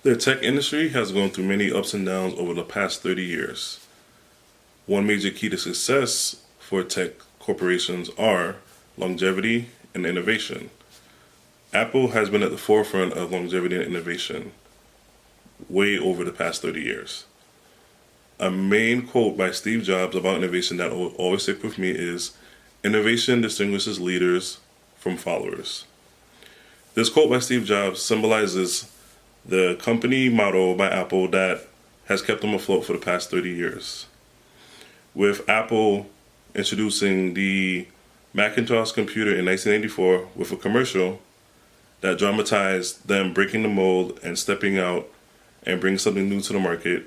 The tech industry has gone through many ups and downs over the past 30 years. One major key to success for tech corporations are longevity and innovation. Apple has been at the forefront of longevity and innovation way over the past 30 years. A main quote by Steve Jobs about innovation that will always stick with me is, "Innovation distinguishes leaders from followers." This quote by Steve Jobs symbolizes the company motto by Apple that has kept them afloat for the past 30 years. With Apple introducing the Macintosh computer in 1984 with a commercial that dramatized them breaking the mold and stepping out and bringing something new to the market,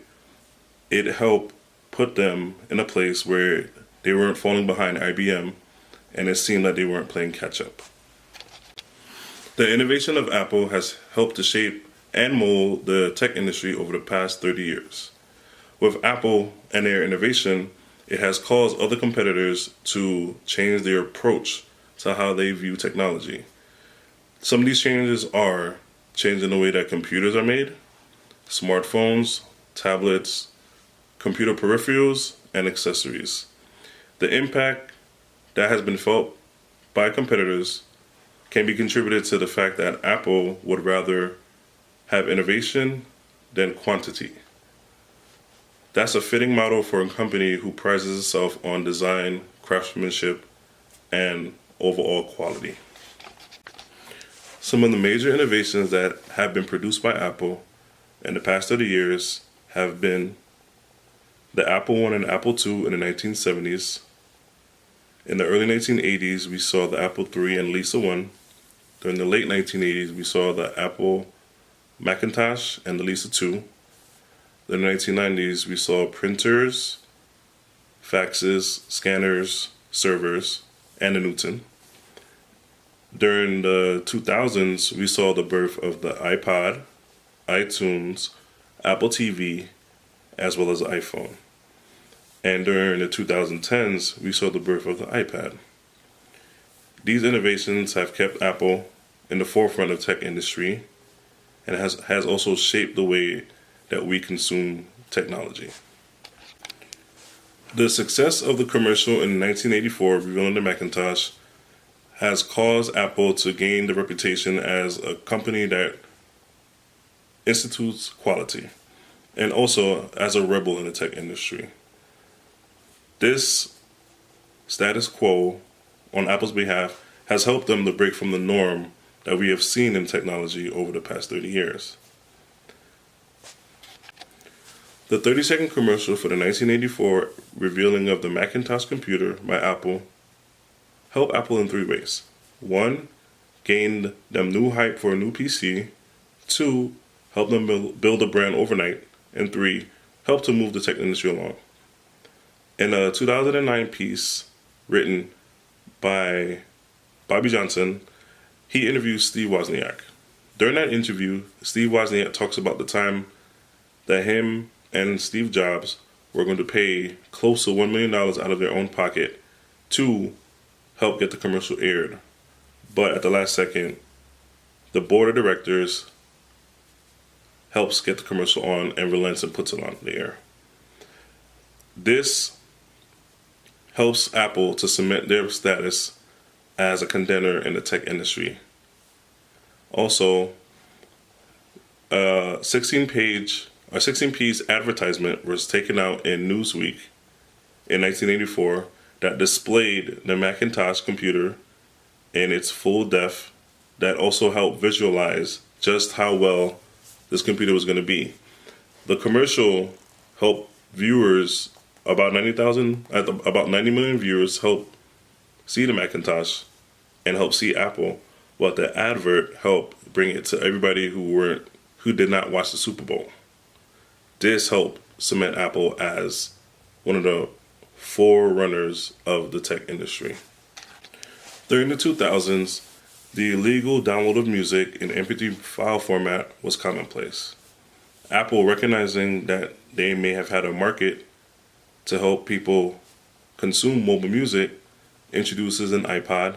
it helped put them in a place where they weren't falling behind IBM and it seemed like they weren't playing catch up. The innovation of Apple has helped to shape and mold the tech industry over the past 30 years. With Apple and their innovation, it has caused other competitors to change their approach to how they view technology. Some of these changes are changing the way that computers are made, smartphones, tablets, computer peripherals, and accessories. The impact that has been felt by competitors can be contributed to the fact that Apple would rather have innovation than quantity. That's a fitting model for a company who prides itself on design, craftsmanship, and overall quality. Some of the major innovations that have been produced by Apple in the past 30 years have been the Apple I and Apple II in the 1970s. In the early 1980s, we saw the Apple III and Lisa I. During the late 1980s, we saw the Apple Macintosh and the Lisa II. In the 1990s, we saw printers, faxes, scanners, servers, and the Newton. During the 2000s, we saw the birth of the iPod, iTunes, Apple TV, as well as the iPhone. And during the 2010s, we saw the birth of the iPad. These innovations have kept Apple in the forefront of the tech industry and has also shaped the way that we consume technology. The success of the commercial in 1984 revealing the Macintosh has caused Apple to gain the reputation as a company that institutes quality and also as a rebel in the tech industry. This status quo on Apple's behalf has helped them to break from the norm that we have seen in technology over the past 30 years. The 30-second commercial for the 1984 revealing of the Macintosh computer by Apple helped Apple in three ways. One, gained them new hype for a new PC. Two, helped them build a brand overnight. And three, helped to move the tech industry along. In a 2009 piece written by Bobby Johnson, he interviews Steve Wozniak. During that interview, Steve Wozniak talks about the time that him and Steve Jobs were going to pay close to $1 million out of their own pocket to help get the commercial aired. But at the last second, the board of directors helps get the commercial on and relents and puts it on the air. This helps Apple to cement their status as a contender in the tech industry. Also, a 16-piece advertisement was taken out in Newsweek in 1984 that displayed the Macintosh computer in its full depth that also helped visualize just how well this computer was going to be. The commercial helped viewers, about 90 million viewers helped see the Macintosh and helped see Apple, while the advert helped bring it to everybody who did not watch the Super Bowl. This helped cement Apple as one of the forerunners of the tech industry. During the 2000s, the illegal download of music in MP3 file format was commonplace. Apple, recognizing that they may have had a market to help people consume mobile music, introduces an iPod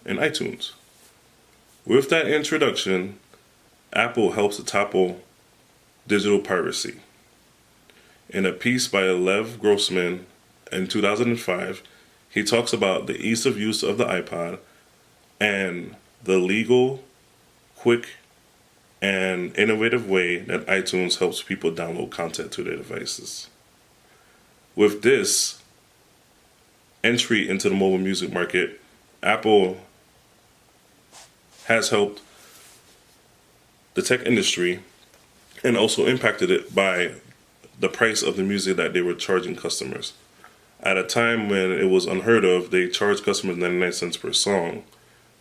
and iTunes. With that introduction, Apple helps to topple digital piracy. In a piece by Lev Grossman in 2005, he talks about the ease of use of the iPod and the legal, quick, and innovative way that iTunes helps people download content to their devices. With this entry into the mobile music market, Apple has helped the tech industry and also impacted it by the price of the music that they were charging customers. At a time when it was unheard of, they charged customers 99 cents per song,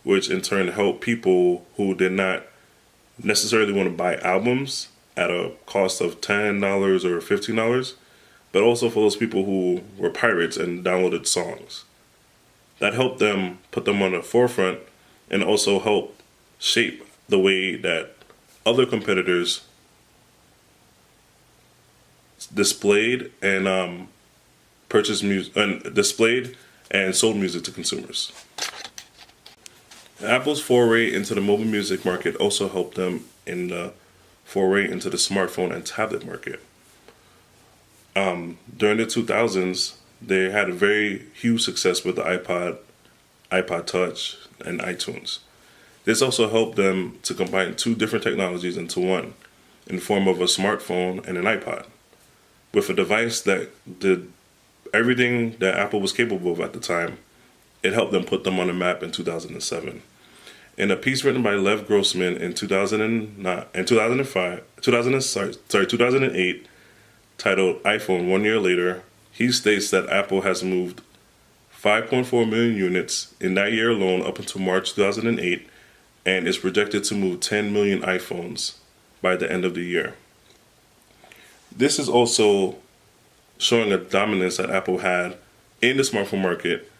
which in turn helped people who did not necessarily want to buy albums at a cost of $10 or $15, but also for those people who were pirates and downloaded songs. That helped them put them on the forefront and also help shape the way that other competitors displayed and purchased music and displayed and sold music to consumers. Apple's foray into the mobile music market also helped them in the foray into the smartphone and tablet market. During the 2000s, they had a very huge success with the iPod Touch, and iTunes. This also helped them to combine two different technologies into one in the form of a smartphone and an iPod, with a device that did everything that Apple was capable of at the time. It helped them put them on the map in 2007. In a piece written by Lev Grossman in 2008, titled iPhone 1 Year Later, he states that Apple has moved 5.4 million units in that year alone up until March 2008, and is projected to move 10 million iPhones by the end of the year. This is also showing a dominance that Apple had in the smartphone market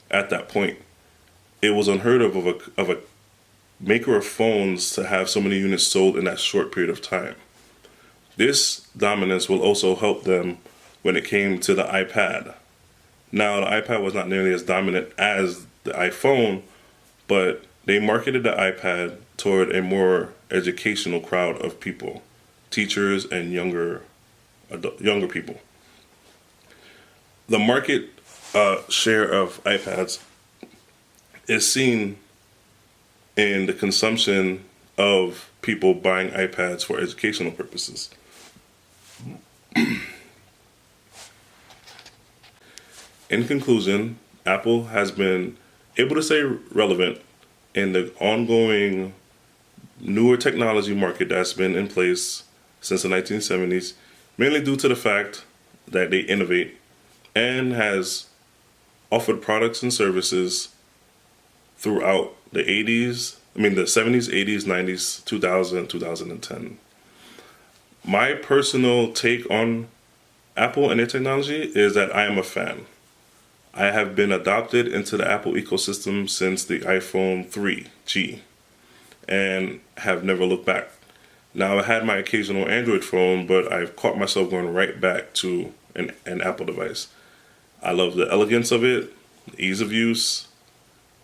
at that point. It was unheard of a maker of phones to have so many units sold in that short period of time. This dominance will also help them when it came to the iPad. Now, the iPad was not nearly as dominant as the iPhone, but they marketed the iPad toward a more educational crowd of people, teachers and younger people. The market share of iPads is seen in the consumption of people buying iPads for educational purposes. In conclusion, Apple has been able to stay relevant in the ongoing newer technology market that's been in place since the 1970s, mainly due to the fact that they innovate and has offered products and services throughout the 70s, 80s, 90s, 2000, 2010. My personal take on Apple and their technology is that I am a fan. I have been adopted into the Apple ecosystem since the iPhone 3G and have never looked back. Now, I had my occasional Android phone, but I've caught myself going right back to an Apple device. I love the elegance of it, the ease of use,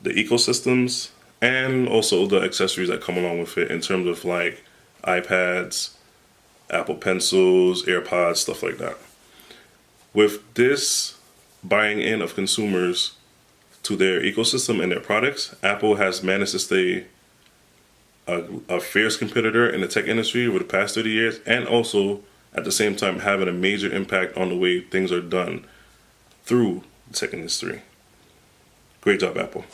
the ecosystems, and also the accessories that come along with it in terms of like iPads, Apple Pencils, AirPods, stuff like that. With this buying in of consumers to their ecosystem and their products, Apple has managed to stay a fierce competitor in the tech industry over the past 30 years, and also at the same time having a major impact on the way things are done through the tech industry. Great job, Apple.